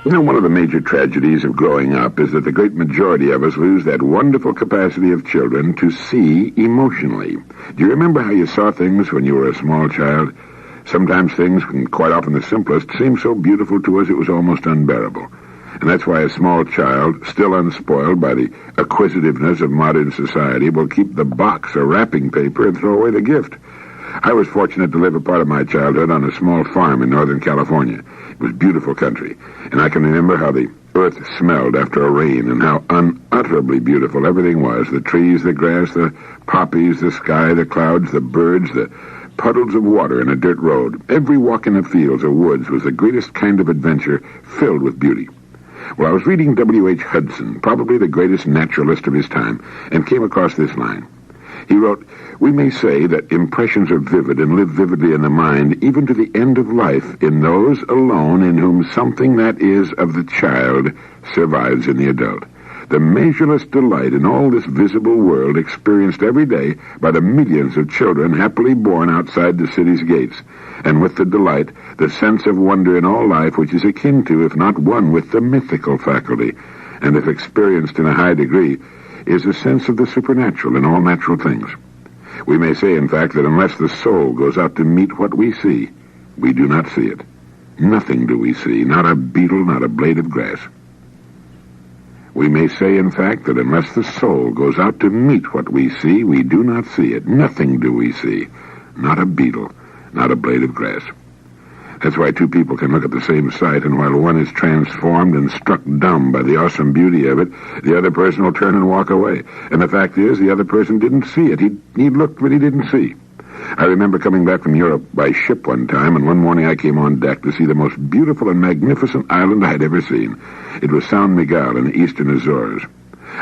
You know, one of the major tragedies of growing up is that the great majority of us lose that wonderful capacity of children to see emotionally. Do you remember how you saw things when you were a small child? Sometimes things, and quite often the simplest, seemed so beautiful to us it was almost unbearable. And that's why a small child, still unspoiled by the acquisitiveness of modern society, will keep the box or wrapping paper and throw away the gift. I was fortunate to live a part of my childhood on a small farm in Northern California. It was beautiful country, and I can remember how the earth smelled after a rain and how unutterably beautiful everything was. The trees, the grass, the poppies, the sky, the clouds, the birds, the puddles of water in a dirt road. Every walk in the fields or woods was the greatest kind of adventure, filled with beauty. Well, I was reading W.H. Hudson, probably the greatest naturalist of his time, and came across this line. He wrote, "We may say that impressions are vivid and live vividly in the mind, even to the end of life, in those alone in whom something that is of the child survives in the adult. The measureless delight in all this visible world experienced every day by the millions of children happily born outside the city's gates, and with the delight, the sense of wonder in all life which is akin to, if not one with, the mythical faculty, and if experienced in a high degree, is a sense of the supernatural in all natural things. We may say, in fact, that unless the soul goes out to meet what we see, we do not see it. Nothing do we see, not a beetle, not a blade of grass. We may say, in fact, that unless the soul goes out to meet what we see, we do not see it. Nothing do we see, not a beetle, not a blade of grass. That's why two people can look at the same sight, and while one is transformed and struck dumb by the awesome beauty of it, the other person will turn and walk away. And the fact is, the other person didn't see it. He looked, but he didn't see. I remember coming back from Europe by ship one time, and one morning I came on deck to see the most beautiful and magnificent island I had ever seen. It was San Miguel in the eastern Azores.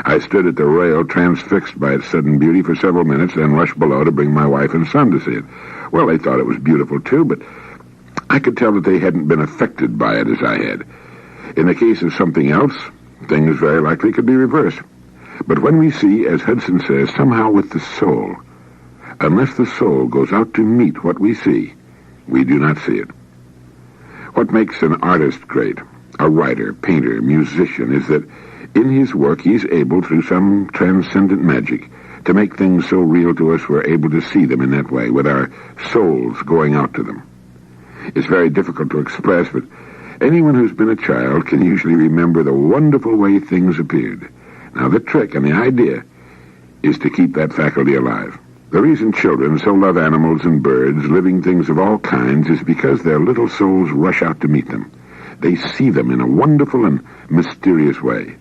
I stood at the rail, transfixed by its sudden beauty for several minutes, then rushed below to bring my wife and son to see it. Well, they thought it was beautiful too, but I could tell that they hadn't been affected by it as I had. In the case of something else, things very likely could be reversed. But when we see, as Hudson says, somehow with the soul, unless the soul goes out to meet what we see, we do not see it. What makes an artist great, a writer, painter, musician, is that in his work he's able, through some transcendent magic, to make things so real to us we're able to see them in that way, with our souls going out to them. It's very difficult to express, but anyone who's been a child can usually remember the wonderful way things appeared. Now, the trick and the idea is to keep that faculty alive. The reason children so love animals and birds, living things of all kinds, is because their little souls rush out to meet them. They see them in a wonderful and mysterious way.